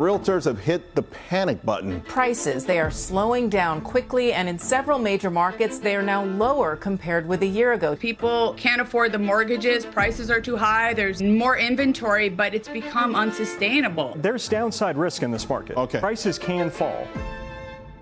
Realtors have hit the panic button. Prices, they are slowing down quickly, and in several major markets, they are now lower compared with a year ago. People can't afford the mortgages, prices are too high, there's more inventory, but it's become unsustainable. There's downside risk in this market. Okay. Prices can fall.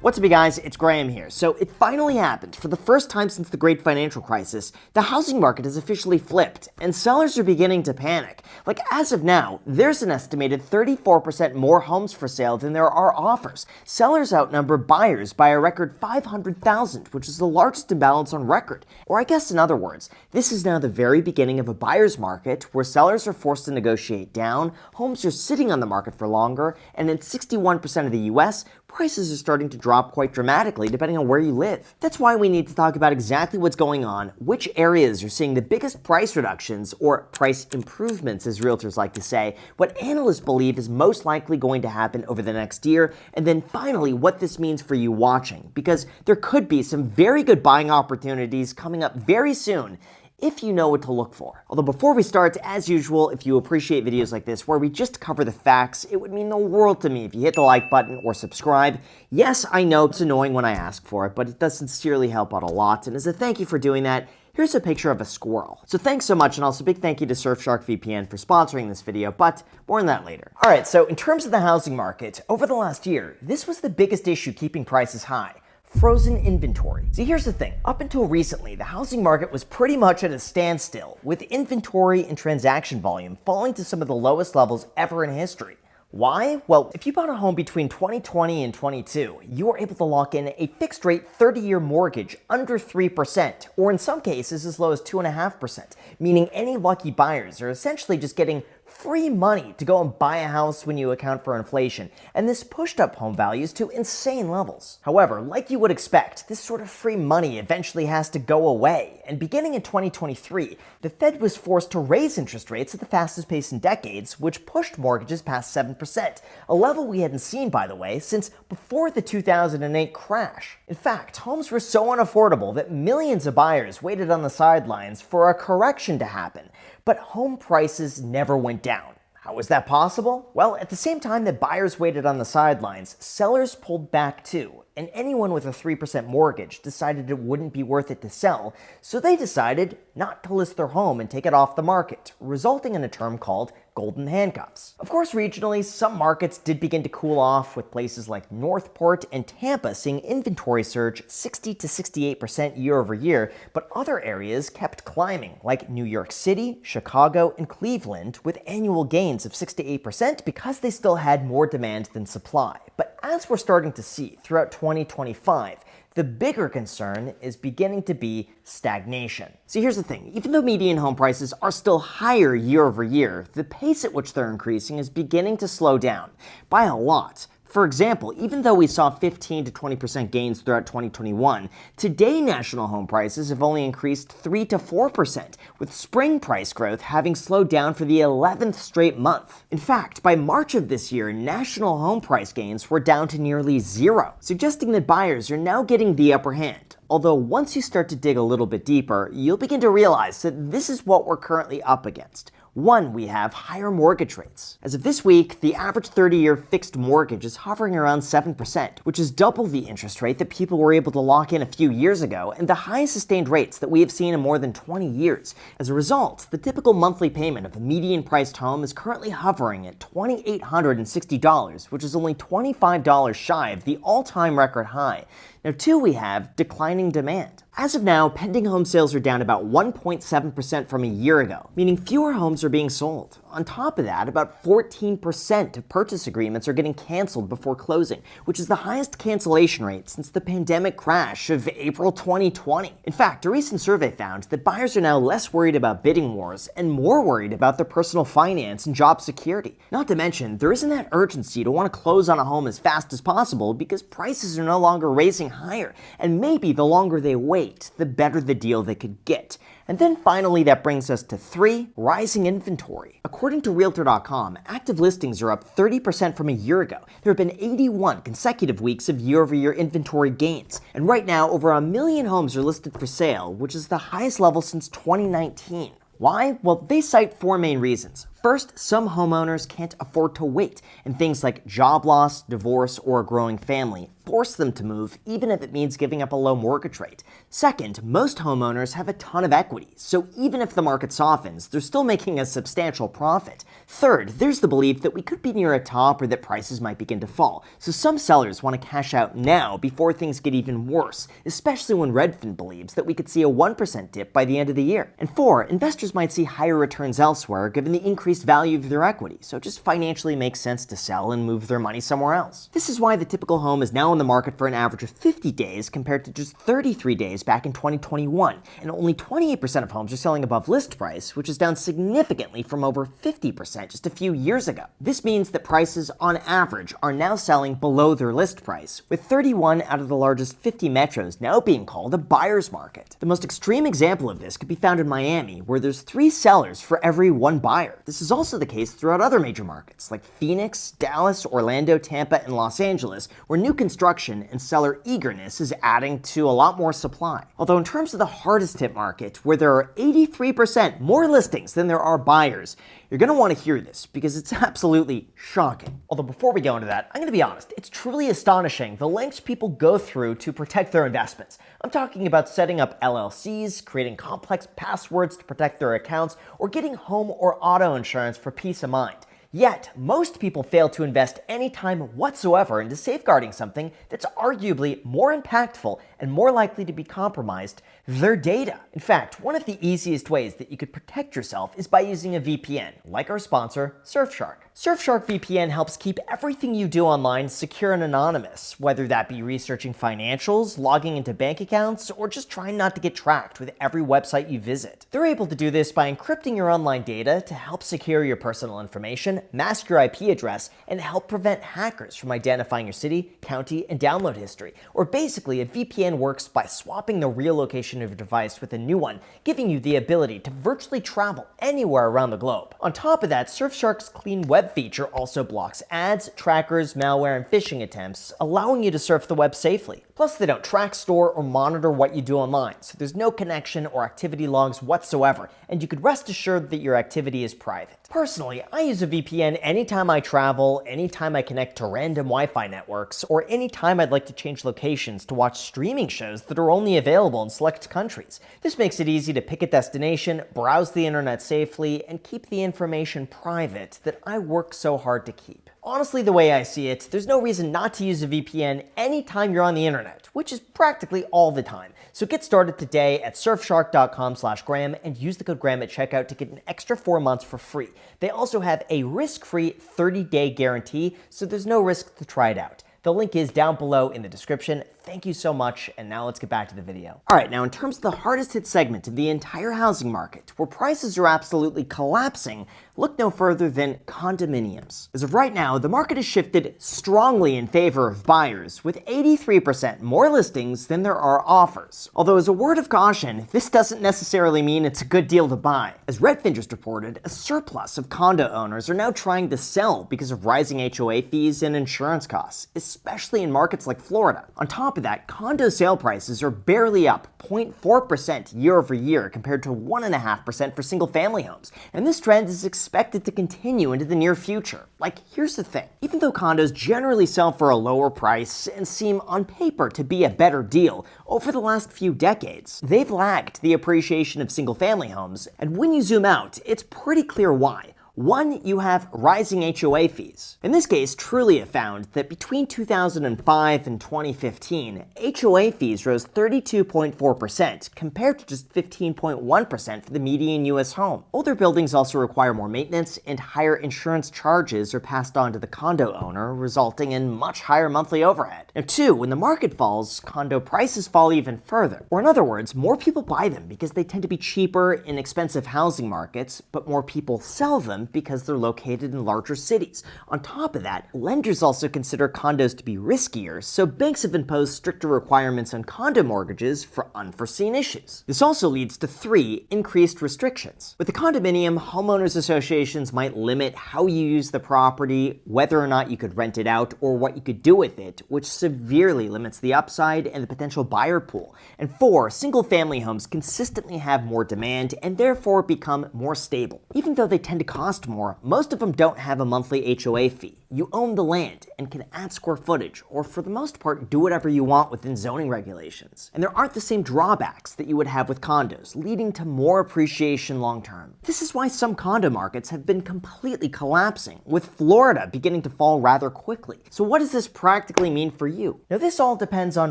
What's up, you guys? It's Graham here. So it finally happened. For the first time since the great financial crisis, the housing market has officially flipped, and sellers are beginning to panic. Like, as of now, there's an estimated 34% more homes for sale than there are offers. Sellers outnumber buyers by a record 500,000, which is the largest imbalance on record. Or I guess in other words, this is now the very beginning of a buyer's market where sellers are forced to negotiate down, homes are sitting on the market for longer, and in 61% of the US, prices are starting to drop quite dramatically depending on where you live. That's why we need to talk about exactly what's going on, which areas are seeing the biggest price reductions, or price improvements as realtors like to say, what analysts believe is most likely going to happen over the next year, and then finally what this means for you watching, because there could be some very good buying opportunities coming up very soon if you know what to look for. Although before we start, as usual, if you appreciate videos like this where we just cover the facts, it would mean the world to me if you hit the like button or subscribe. Yes, I know it's annoying when I ask for it, but it does sincerely help out a lot, and as a thank you for doing that, here's a picture of a squirrel. So thanks so much, and also a big thank you to Surfshark VPN for sponsoring this video, but more on that later. Alright, so in terms of the housing market, over the last year, this was the biggest issue keeping prices high. Frozen inventory. See, here's the thing. Up until recently, the housing market was pretty much at a standstill, with inventory and transaction volume falling to some of the lowest levels ever in history. Why? Well, if you bought a home between 2020 and 22, you were able to lock in a fixed-rate 30-year mortgage under 3%, or in some cases as low as 2.5%, meaning any lucky buyers are essentially just getting free money to go and buy a house when you account for inflation, and this pushed up home values to insane levels. However, like you would expect, this sort of free money eventually has to go away, and beginning in 2023, the Fed was forced to raise interest rates at the fastest pace in decades, which pushed mortgages past 7%, a level we hadn't seen, by the way, since before the 2008 crash. In fact, homes were so unaffordable that millions of buyers waited on the sidelines for a correction to happen, but home prices never went down. How was that possible? Well, at the same time that buyers waited on the sidelines, sellers pulled back too, and anyone with a 3% mortgage decided it wouldn't be worth it to sell, so they decided not to list their home and take it off the market, resulting in a term called golden handcuffs. Of course, regionally, some markets did begin to cool off, with places like Northport and Tampa seeing inventory surge 60 to 68% year over year, but other areas kept climbing, like New York City, Chicago, and Cleveland, with annual gains of 6 to 8% because they still had more demand than supply. But as we're starting to see throughout 2025, the bigger concern is beginning to be stagnation. See, here's the thing. Even though median home prices are still higher year over year, the pace at which they're increasing is beginning to slow down by a lot. For example, even though we saw 15 to 20% gains throughout 2021, today national home prices have only increased 3 to 4%, with spring price growth having slowed down for the 11th straight month. In fact, by March of this year, national home price gains were down to nearly zero, suggesting that buyers are now getting the upper hand. Although once you start to dig a little bit deeper, you'll begin to realize that this is what we're currently up against. One, we have higher mortgage rates. As of this week, the average 30-year fixed mortgage is hovering around 7%, which is double the interest rate that people were able to lock in a few years ago, and the highest sustained rates that we have seen in more than 20 years. As a result, the typical monthly payment of a median-priced home is currently hovering at $2,860, which is only $25 shy of the all-time record high. Now, two, we have declining demand. As of now, pending home sales are down about 1.7% from a year ago, meaning fewer homes are being sold. On top of that, about 14% of purchase agreements are getting canceled before closing, which is the highest cancellation rate since the pandemic crash of April 2020. In fact, a recent survey found that buyers are now less worried about bidding wars and more worried about their personal finance and job security. Not to mention, there isn't that urgency to want to close on a home as fast as possible because prices are no longer raising higher, and maybe the longer they wait, the better the deal they could get. And then finally, that brings us to 3, rising inventory. According to Realtor.com, active listings are up 30% from a year ago. There have been 81 consecutive weeks of year-over-year inventory gains. And right now, over 1 million homes are listed for sale, which is the highest level since 2019. Why? Well, they cite 4 main reasons. First, some homeowners can't afford to wait, and things like job loss, divorce, or a growing family force them to move, even if it means giving up a low mortgage rate. Second, most homeowners have a ton of equity, so even if the market softens, they're still making a substantial profit. Third, there's the belief that we could be near a top or that prices might begin to fall, so some sellers want to cash out now before things get even worse, especially when Redfin believes that we could see a 1% dip by the end of the year. And four, investors might see higher returns elsewhere given the increased value of their equity, so it just financially makes sense to sell and move their money somewhere else. This is why the typical home is now on the market for an average of 50 days compared to just 33 days back in 2021, and only 28% of homes are selling above list price, which is down significantly from over 50% just a few years ago. This means that prices on average are now selling below their list price, with 31 out of the largest 50 metros now being called a buyer's market. The most extreme example of this could be found in Miami, where there's 3 sellers for every 1 buyer. This is also the case throughout other major markets like Phoenix, Dallas, Orlando, Tampa, and Los Angeles, where new construction and seller eagerness is adding to a lot more supply. Although in terms of the hardest hit market, where there are 83% more listings than there are buyers, you're going to want to hear this because it's absolutely shocking. Although before we go into that, I'm going to be honest, it's truly astonishing the lengths people go through to protect their investments. I'm talking about setting up LLCs, creating complex passwords to protect their accounts, or getting home or auto insurance for peace of mind. Yet, most people fail to invest any time whatsoever into safeguarding something that's arguably more impactful and more likely to be compromised: their data. In fact, one of the easiest ways that you could protect yourself is by using a VPN, like our sponsor, Surfshark. Surfshark VPN helps keep everything you do online secure and anonymous, whether that be researching financials, logging into bank accounts, or just trying not to get tracked with every website you visit. They're able to do this by encrypting your online data to help secure your personal information, mask your IP address, and help prevent hackers from identifying your city, county, and download history. Or basically, a VPN works by swapping the real location of your device with a new one, giving you the ability to virtually travel anywhere around the globe. On top of that, Surfshark's clean web feature also blocks ads, trackers, malware, and phishing attempts, allowing you to surf the web safely. Plus, they don't track, store, or monitor what you do online, so there's no connection or activity logs whatsoever, and you could rest assured that your activity is private. Personally, I use a VPN anytime I travel, anytime I connect to random Wi-Fi networks, or anytime I'd like to change locations to watch streaming shows that are only available in select countries. This makes it easy to pick a destination, browse the internet safely, and keep the information private that I work so hard to keep. Honestly, the way I see it, there's no reason not to use a VPN anytime you're on the internet, which is practically all the time. So get started today at surfshark.com/Graham and use the code Graham at checkout to get an extra 4 months for free. They also have a risk-free 30-day guarantee, so there's no risk to try it out. The link is down below in the description. Thank you so much, and now let's get back to the video. Alright, now in terms of the hardest hit segment of the entire housing market, where prices are absolutely collapsing, look no further than condominiums. As of right now, the market has shifted strongly in favor of buyers, with 83% more listings than there are offers. Although as a word of caution, this doesn't necessarily mean it's a good deal to buy. As Redfin just reported, a surplus of condo owners are now trying to sell because of rising HOA fees and insurance costs, especially in markets like Florida. On top of that, condo sale prices are barely up 0.4% year over year compared to 1.5% for single-family homes, and this trend is expected to continue into the near future. Like, here's the thing. Even though condos generally sell for a lower price and seem on paper to be a better deal, over the last few decades, they've lagged the appreciation of single-family homes, and when you zoom out, it's pretty clear why. One, you have rising HOA fees. In this case, Trulia found that between 2005 and 2015, HOA fees rose 32.4% compared to just 15.1% for the median US home. Older buildings also require more maintenance, and higher insurance charges are passed on to the condo owner, resulting in much higher monthly overhead. Now, two, when the market falls, condo prices fall even further. Or in other words, more people buy them because they tend to be cheaper in expensive housing markets, but more people sell them because they're located in larger cities. On top of that, lenders also consider condos to be riskier, so banks have imposed stricter requirements on condo mortgages for unforeseen issues. This also leads to 3, increased restrictions. With the condominium, homeowners associations might limit how you use the property, whether or not you could rent it out, or what you could do with it, which severely limits the upside and the potential buyer pool. And 4, single-family homes consistently have more demand and therefore become more stable. Even though they tend to cost cost more, most of them don't have a monthly HOA fee. You own the land and can add square footage, or for the most part, do whatever you want within zoning regulations. And there aren't the same drawbacks that you would have with condos, leading to more appreciation long term. This is why some condo markets have been completely collapsing, with Florida beginning to fall rather quickly. So what does this practically mean for you? Now this all depends on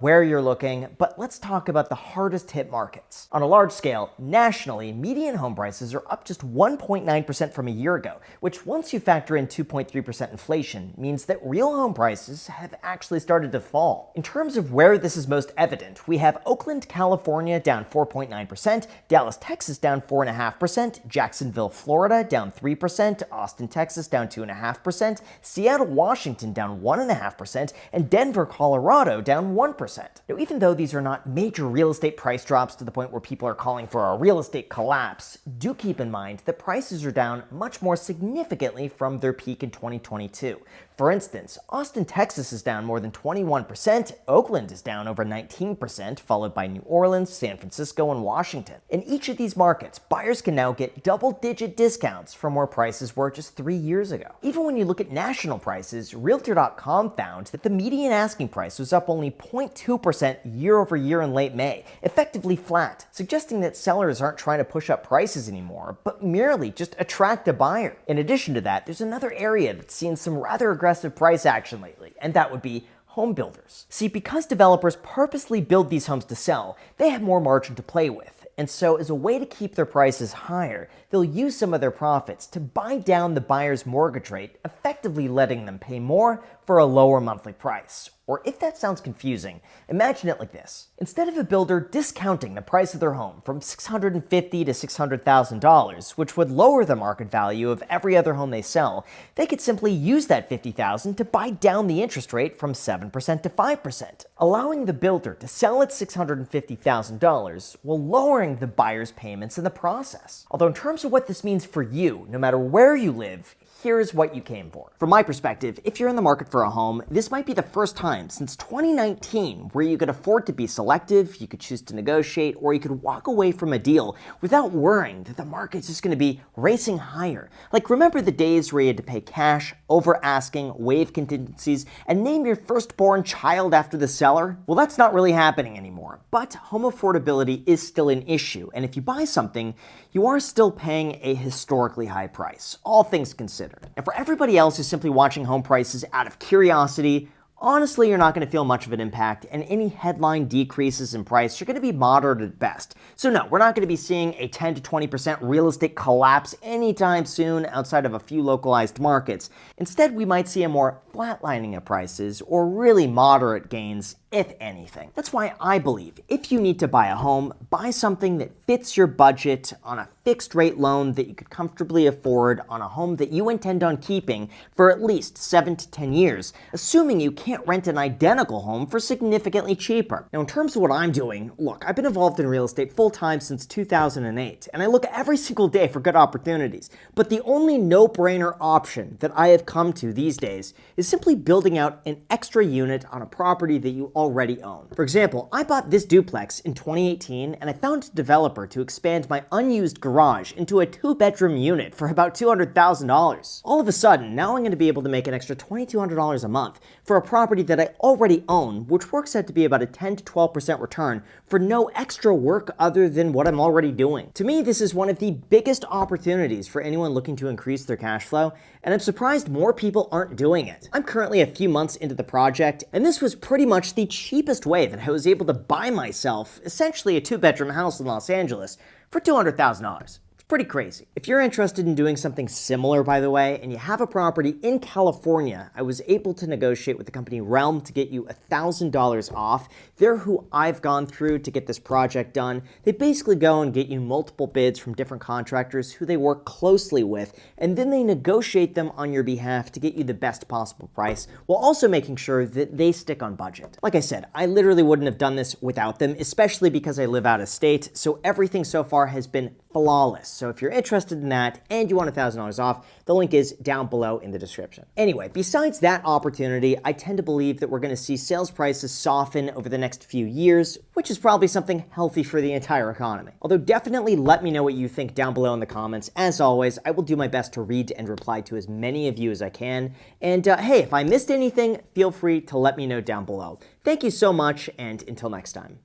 where you're looking, but let's talk about the hardest hit markets. On a large scale, nationally, median home prices are up just 1.9% from a year ago, which once you factor in 2.3% inflation means that real home prices have actually started to fall. In terms of where this is most evident, we have Oakland, California down 4.9%, Dallas, Texas down 4.5%, Jacksonville, Florida down 3%, Austin, Texas down 2.5%, Seattle, Washington down 1.5%, and Denver, Colorado down 1%. Now, even though these are not major real estate price drops to the point where people are calling for a real estate collapse, do keep in mind that prices are down much more significantly from their peak in 2022. For instance, Austin, Texas is down more than 21%, Oakland is down over 19%, followed by New Orleans, San Francisco, and Washington. In each of these markets, buyers can now get double-digit discounts from where prices were just 3 years ago. Even when you look at national prices, Realtor.com found that the median asking price was up only 0.2% year over year in late May, effectively flat, suggesting that sellers aren't trying to push up prices anymore, but merely just attract a buyer. In addition to that, there's another area that's seen some rather aggressive price action lately, and that would be home builders. See, because developers purposely build these homes to sell, they have more margin to play with. And so as a way to keep their prices higher, they'll use some of their profits to buy down the buyer's mortgage rate, effectively letting them pay more for a lower monthly price. Or if that sounds confusing, imagine it like this. Instead of a builder discounting the price of their home from $650,000 to $600,000, which would lower the market value of every other home they sell, they could simply use that $50,000 to buy down the interest rate from 7% to 5%, allowing the builder to sell at $650,000 while lowering the buyer's payments in the process. Although in terms of what this means for you, no matter where you live, here's what you came for. From my perspective, if you're in the market for a home, this might be the first time since 2019 where you could afford to be selective, you could choose to negotiate, or you could walk away from a deal without worrying that the market's just going to be racing higher. Like, remember the days where you had to pay cash, over asking, waive contingencies, and name your firstborn child after the seller? Well, that's not really happening anymore. But home affordability is still an issue, and if you buy something, you are still paying a historically high price, all things considered. And for everybody else who's simply watching home prices out of curiosity, honestly, you're not going to feel much of an impact, and any headline decreases in price are going to be moderate at best. So no, we're not going to be seeing a 10 to 20% real estate collapse anytime soon outside of a few localized markets. Instead, we might see a more flatlining of prices or really moderate gains, if anything. That's why I believe if you need to buy a home, buy something that fits your budget on a fixed rate loan that you could comfortably afford on a home that you intend on keeping for at least 7 to 10 years, assuming you can't rent an identical home for significantly cheaper. Now, in terms of what I'm doing, look, I've been involved in real estate full-time since 2008, and I look every single day for good opportunities. But the only no-brainer option that I have come to these days is simply building out an extra unit on a property that you already own. For example, I bought this duplex in 2018, and I found a developer to expand my unused garage into a 2-bedroom unit for about $200,000. All of a sudden, now I'm going to be able to make an extra $2,200 a month for a property that I already own, which works out to be about a 10 to 12% return for no extra work other than what I'm already doing. To me, this is one of the biggest opportunities for anyone looking to increase their cash flow, and I'm surprised more people aren't doing it. I'm currently a few months into the project, and this was pretty much the cheapest way that I was able to buy myself essentially a 2-bedroom house in Los Angeles for $200,000. Pretty crazy. If you're interested in doing something similar, by the way, and you have a property in California, I was able to negotiate with the company Realm to get you $1,000 off. They're who I've gone through to get this project done. They basically go and get you multiple bids from different contractors who they work closely with, and then they negotiate them on your behalf to get you the best possible price, while also making sure that they stick on budget. Like I said, I literally wouldn't have done this without them, especially because I live out of state, so everything so far has been flawless. So if you're interested in that and you want $1,000 off, the link is down below in the description. Anyway, besides that opportunity, I tend to believe that we're going to see sales prices soften over the next few years, which is probably something healthy for the entire economy. Although definitely let me know what you think down below in the comments. As always, I will do my best to read and reply to as many of you as I can. And hey, if I missed anything, feel free to let me know down below. Thank you so much, and until next time.